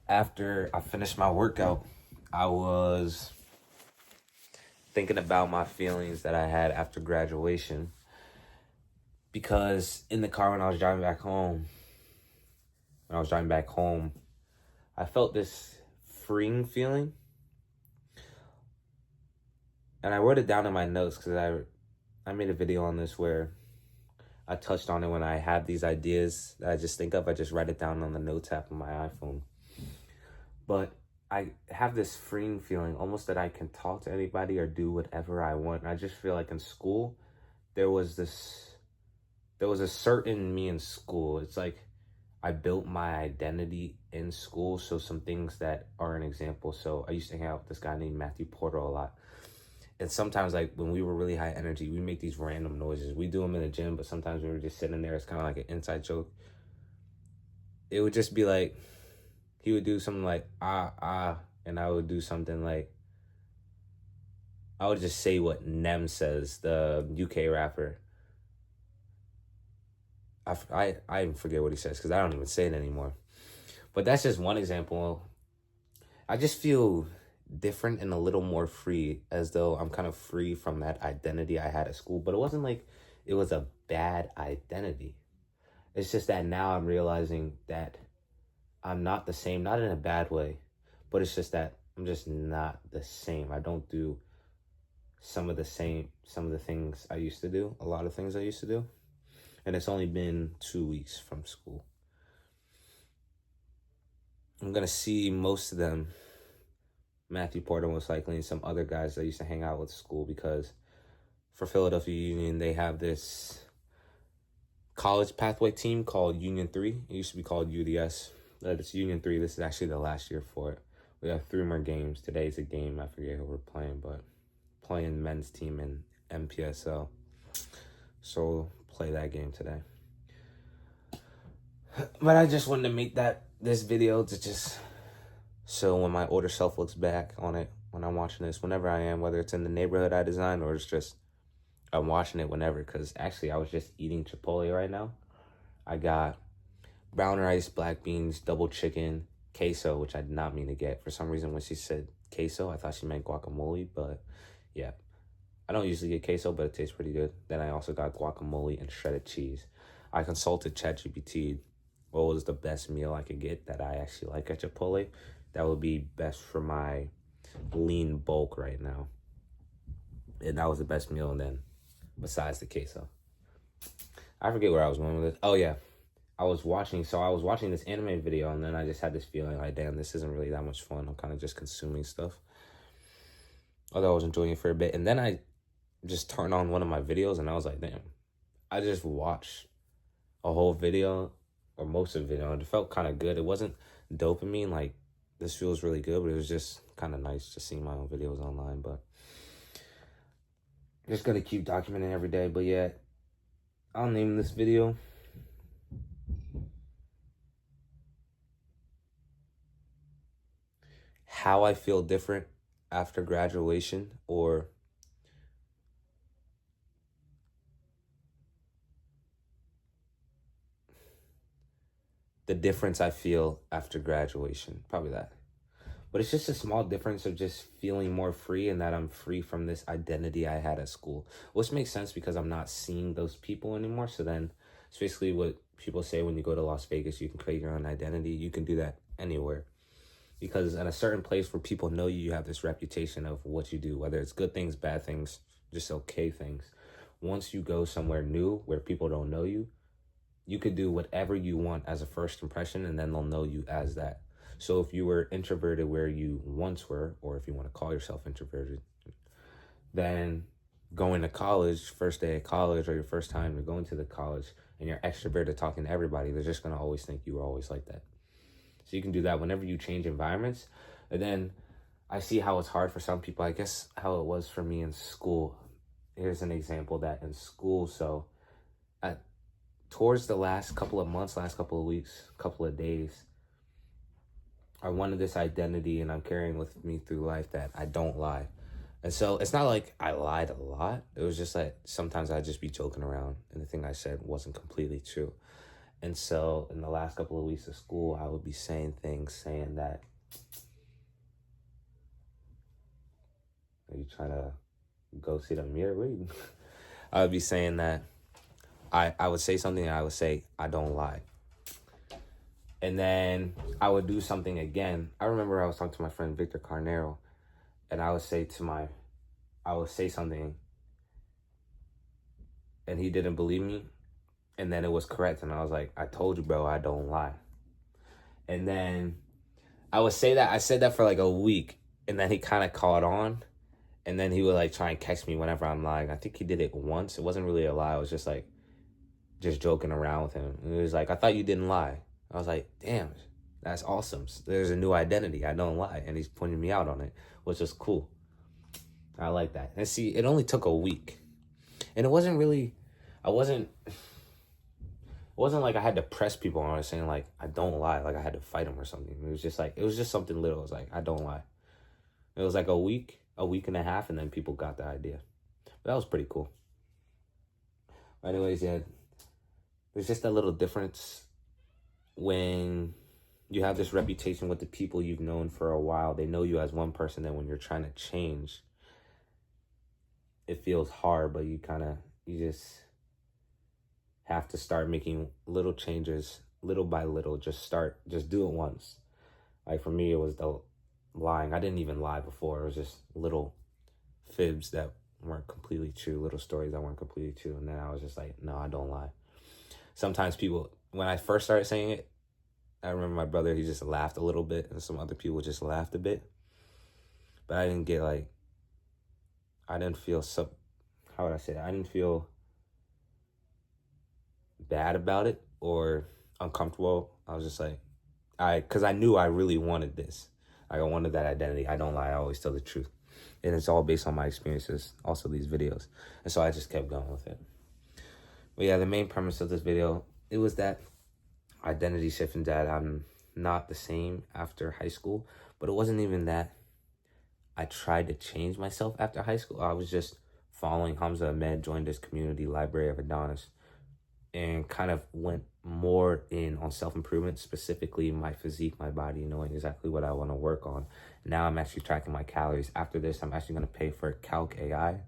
After I finished my workout, I was thinking about my feelings that I had after graduation. Because in the car when I was driving back home, I felt this freeing feeling. And I wrote it down in my notes because I made a video on this where I touched on it when I have these ideas that I just think of. I just write it down on the notes app on my iPhone. But I have this freeing feeling, almost that I can talk to anybody or do whatever I want. And I just feel like in school, there was a certain me in school. It's like I built my identity in school. So some things that are an example. So I used to hang out with this guy named Matthew Porter a lot. And sometimes, like, when we were really high energy, we make these random noises. We do them in the gym, but sometimes when we were just sitting there, it's kind of like an inside joke. It would just be like, he would do something like, and I would do something like, I would just say what Nem says, the UK rapper. I even forget what he says because I don't even say it anymore. But that's just one example. I just feel different and a little more free, as though I'm kind of free from that identity I had at school. But it wasn't like it was a bad identity. It's just that now I'm realizing that I'm not the same, not in a bad way, but it's just that I'm just not the same. I don't do some of the things I used to do, a lot of things I used to do. And it's only been 2 weeks from school. I'm going to see most of them, Matthew Porter most likely, and some other guys that I used to hang out with school, because for Philadelphia Union, they have this college pathway team called Union 3. It used to be called UDS. It's Union 3. This is actually the last year for it. We have 3 more games. Today's a game. I forget who we're playing, but playing men's team in MPSL. So we'll play that game today. But I just wanted to make this video to just so when my older self looks back on it, when I'm watching this, whenever I am, whether it's in the neighborhood I designed or it's just I'm watching it whenever. Because actually, I was just eating Chipotle right now. I got brown rice, black beans, double chicken, queso, which I did not mean to get. For some reason, when she said queso, I thought she meant guacamole. But yeah, I don't usually get queso, but it tastes pretty good. Then I also got guacamole and shredded cheese. I consulted ChatGPT. What was the best meal I could get that I actually like at Chipotle? That would be best for my lean bulk right now. And that was the best meal, and then besides the queso. I forget where I was going with it. Oh yeah. I was watching this anime video, and then I just had this feeling like, damn, this isn't really that much fun. I'm kind of just consuming stuff. Although I was enjoying it for a bit. And then I just turned on one of my videos, and I was like, damn, I just watched a whole video, or most of the video, and it felt kind of good. It wasn't dopamine, like, this feels really good, but it was just kind of nice to see my own videos online. But just gonna keep documenting every day. But yeah, I'll name this video How I Feel Different After Graduation, or The Difference I Feel After Graduation. Probably that. But it's just a small difference of just feeling more free, and that I'm free from this identity I had at school. Which makes sense because I'm not seeing those people anymore. So then it's basically what people say when you go to Las Vegas, you can create your own identity. You can do that anywhere. Because in a certain place where people know you, you have this reputation of what you do, whether it's good things, bad things, just okay things. Once you go somewhere new where people don't know you, you could do whatever you want as a first impression, and then they'll know you as that. So if you were introverted where you once were, or if you want to call yourself introverted, then going to college, first day of college, or your first time you're going to the college, and you're extroverted talking to everybody, they're just going to always think you were always like that. So you can do that whenever you change environments. And then I see how it's hard for some people. I guess how it was for me in school. Here's an example that in school, so towards the last couple of months, last couple of weeks, couple of days, I wanted this identity, and I'm carrying with me through life that I don't lie. And so it's not like I lied a lot. It was just like sometimes I'd just be joking around, and the thing I said wasn't completely true. And so in the last couple of weeks of school, I would be saying things saying that, are you trying to go see the mirror? Wait. I would be saying that I would say something and I would say, I don't lie. And then I would do something again. I remember I was talking to my friend Victor Carnero, and I would say something and he didn't believe me. And then it was correct. And I was like, I told you, bro, I don't lie. And then I would say that. I said that for like a week. And then he kind of caught on. And then he would like try and catch me whenever I'm lying. I think he did it once. It wasn't really a lie. I was just like, just joking around with him. And he was like, I thought you didn't lie. I was like, damn, that's awesome. There's a new identity. I don't lie. And he's pointing me out on it, which was cool. I like that. And see, it only took a week. And it wasn't really, it wasn't like I had to press people on it saying like, I don't lie. Like I had to fight him or something. It was just something little. It was like, I don't lie. It was like a week and a half, and then people got the idea. But that was pretty cool. Anyways, yeah, there's just a little difference when you have this reputation with the people you've known for a while. They know you as one person. Then when you're trying to change, it feels hard, but you just have to start making little changes, little by little. Just do it once. Like for me, it was the lying. I didn't even lie before. It was just little fibs that weren't completely true, little stories that weren't completely true. And then I was just like, no, I don't lie. Sometimes people, when I first started saying it, I remember my brother, he just laughed a little bit, and some other people just laughed a bit. But I didn't feel how would I say that? I didn't feel bad about it or uncomfortable. I was just like, because I knew I really wanted this. Like I wanted that identity. I don't lie. I always tell the truth. And it's all based on my experiences, also these videos. And so I just kept going with it. But yeah, the main premise of this video, it was that identity shift and that I'm not the same after high school. But it wasn't even that I tried to change myself after high school. I was just following Hamza Ahmed, joined this community library of Adonis, and kind of went more in on self-improvement, specifically my physique, my body, knowing exactly what I want to work on. Now I'm actually tracking my calories. After this, I'm actually going to pay for Calc AI,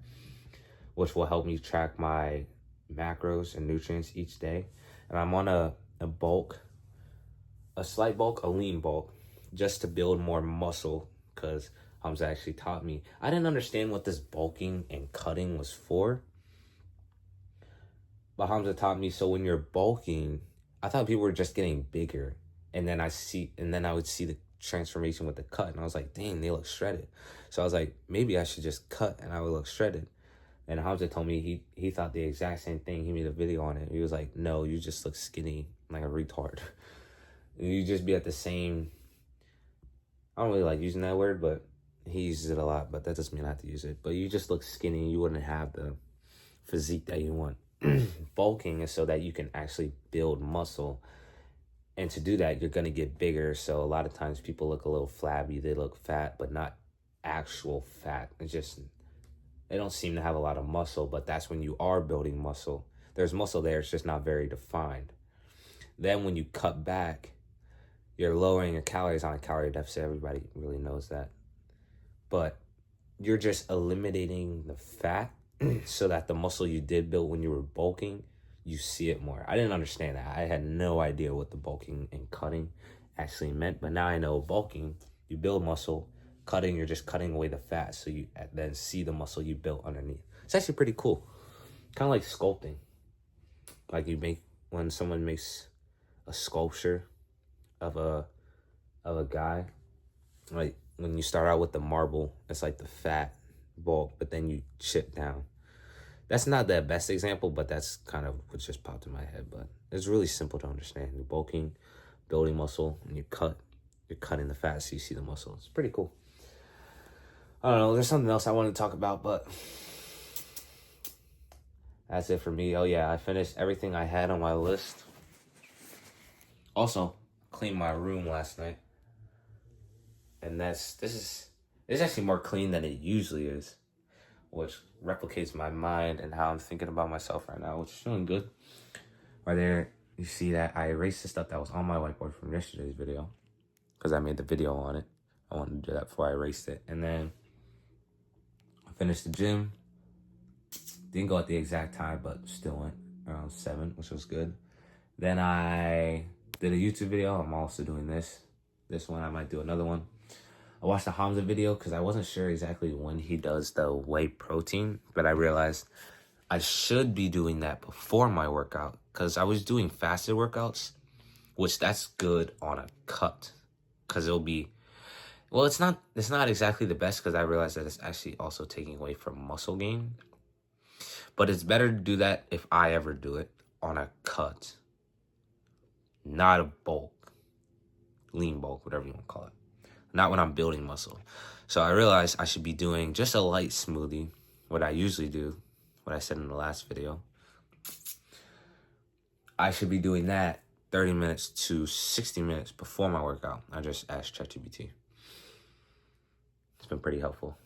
which will help me track my macros and nutrients each day. And I'm on a slight bulk, a lean bulk, just to build more muscle, because Hamza actually taught me. I didn't understand what this bulking and cutting was for, but Hamza taught me. So when you're bulking, I thought people were just getting bigger, and then I would see the transformation with the cut, and I was like, dang, they look shredded. So I was like, maybe I should just cut and I would look shredded. And Hamza told me he thought the exact same thing. He made a video on it. He was like, no, you just look skinny like a retard. You just be at the same, I don't really like using that word, but he uses it a lot, but that doesn't mean I have to use it. But you just look skinny. You wouldn't have the physique that you want. Bulking is so that you can actually build muscle. And to do that, you're going to get bigger. So a lot of times people look a little flabby. They look fat, but not actual fat. It's just, they don't seem to have a lot of muscle, but that's when you are building muscle. There's muscle there. It's just not very defined. Then when you cut back, you're lowering your calories on a calorie deficit. Everybody really knows that. But you're just eliminating the fat so that the muscle you did build when you were bulking, you see it more. I didn't understand that. I had no idea what the bulking and cutting actually meant. But now I know bulking, you build muscle. Cutting, you're just cutting away the fat so you then see the muscle you built underneath. It's actually pretty cool. Kind of like sculpting. Like when someone makes a sculpture of a guy, like when you start out with the marble, it's like the fat bulk, but then you chip down. That's not the best example, but that's kind of what just popped in my head. But it's really simple to understand. You're bulking, building muscle, and you're cutting the fat so you see the muscle. It's pretty cool. I don't know, there's something else I want to talk about, but that's it for me. Oh yeah, I finished everything I had on my list. Also, cleaned my room last night. And this is actually more clean than it usually is, which replicates my mind and how I'm thinking about myself right now, which is feeling good. Right there, You see that I erased the stuff that was on my whiteboard from yesterday's video because I made the video on it. I wanted to do that before I erased it. And then I finished the gym. Didn't go at the exact time, but still went around 7, which was good. Then I did a YouTube video. I'm also doing this. This one, I might do another one. I watched the Hamza video because I wasn't sure exactly when he does the whey protein, but I realized I should be doing that before my workout because I was doing fasted workouts, which that's good on a cut because it'll be, well, it's not exactly the best because I realized that it's actually also taking away from muscle gain, but it's better to do that if I ever do it on a cut, not a bulk, lean bulk, whatever you want to call it, not when I'm building muscle. So I realized I should be doing just a light smoothie, what I usually do, what I said in the last video. I should be doing that 30 minutes to 60 minutes before my workout. I just asked ChatGPT. It's been pretty helpful.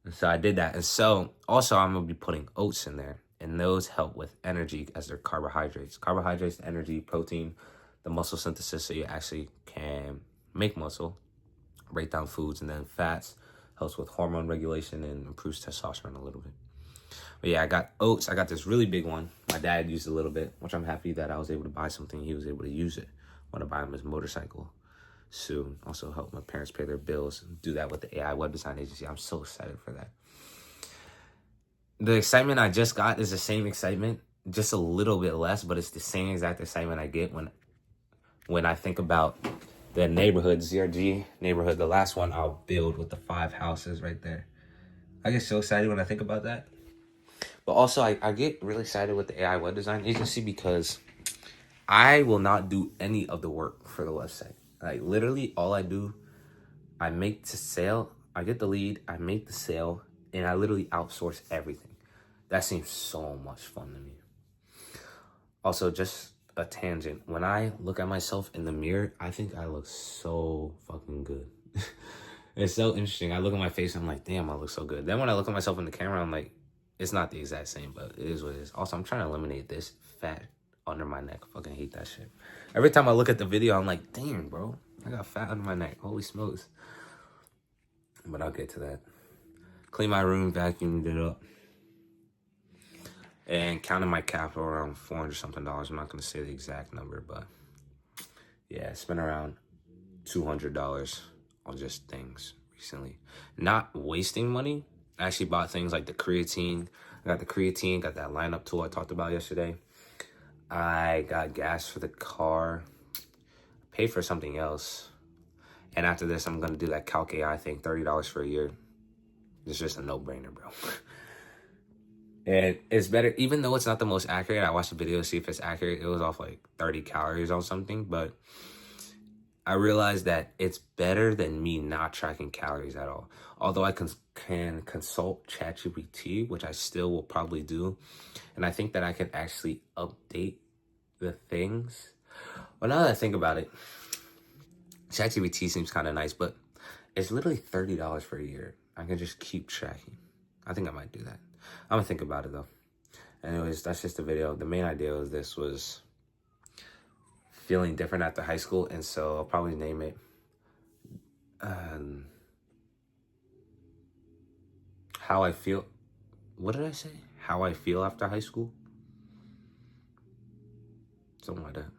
And so I did that. And so also I'm going to be putting oats in there. And those help with energy as they're carbohydrates. Carbohydrates, energy, protein, the muscle synthesis so you actually can make muscle, break down foods, and then fats helps with hormone regulation and improves testosterone a little bit. But yeah, I got oats. I got this really big one. My dad used a little bit, which I'm happy that I was able to buy something. He was able to use it. I want to buy him his motorcycle soon. Also help my parents pay their bills. Do that with the AI web design agency. I'm so excited for that. The excitement I just got is the same excitement, just a little bit less, but it's the same exact excitement I get when I think about the neighborhood, ZRG neighborhood, the last one I'll build with the 5 houses right there. I get so excited when I think about that. But also, I get really excited with the AI web design agency because I will not do any of the work for the website. Like, literally, all I do, I make the sale, I get the lead, I make the sale, and I literally outsource everything. That seems so much fun to me. Also, just a tangent. When I look at myself in the mirror, I think I look so fucking good. It's so interesting. I look at my face, I'm like, damn, I look so good. Then when I look at myself in the camera, I'm like, it's not the exact same, but it is what it is. Also, I'm trying to eliminate this fat under my neck. I fucking hate that shit. Every time I look at the video, I'm like, damn, bro, I got fat under my neck. Holy smokes. But I'll get to that. Clean my room, vacuumed it up. And counted my capital around $400 something. I'm not going to say the exact number, but yeah, spent around $200 on just things recently. Not wasting money. I actually bought things like the creatine. I got the creatine, got that lineup tool I talked about yesterday. I got gas for the car. Paid for something else. And after this, I'm going to do that Calc AI thing, $30 for a year. It's just a no-brainer, bro. And it's better, even though it's not the most accurate. I watched the video to see if it's accurate. It was off like 30 calories on something, but I realized that it's better than me not tracking calories at all. Although I can consult ChatGPT, which I still will probably do. And I think that I can actually update the things. Well, now that I think about it, ChatGPT seems kind of nice, but it's literally $30 for a year. I can just keep tracking. I think I might do that. I'm gonna think about it though. Anyways, that's just the video. The main idea of this was feeling different after high school, and so I'll probably name it How I Feel. What did I say? How I Feel After High School? Something like that.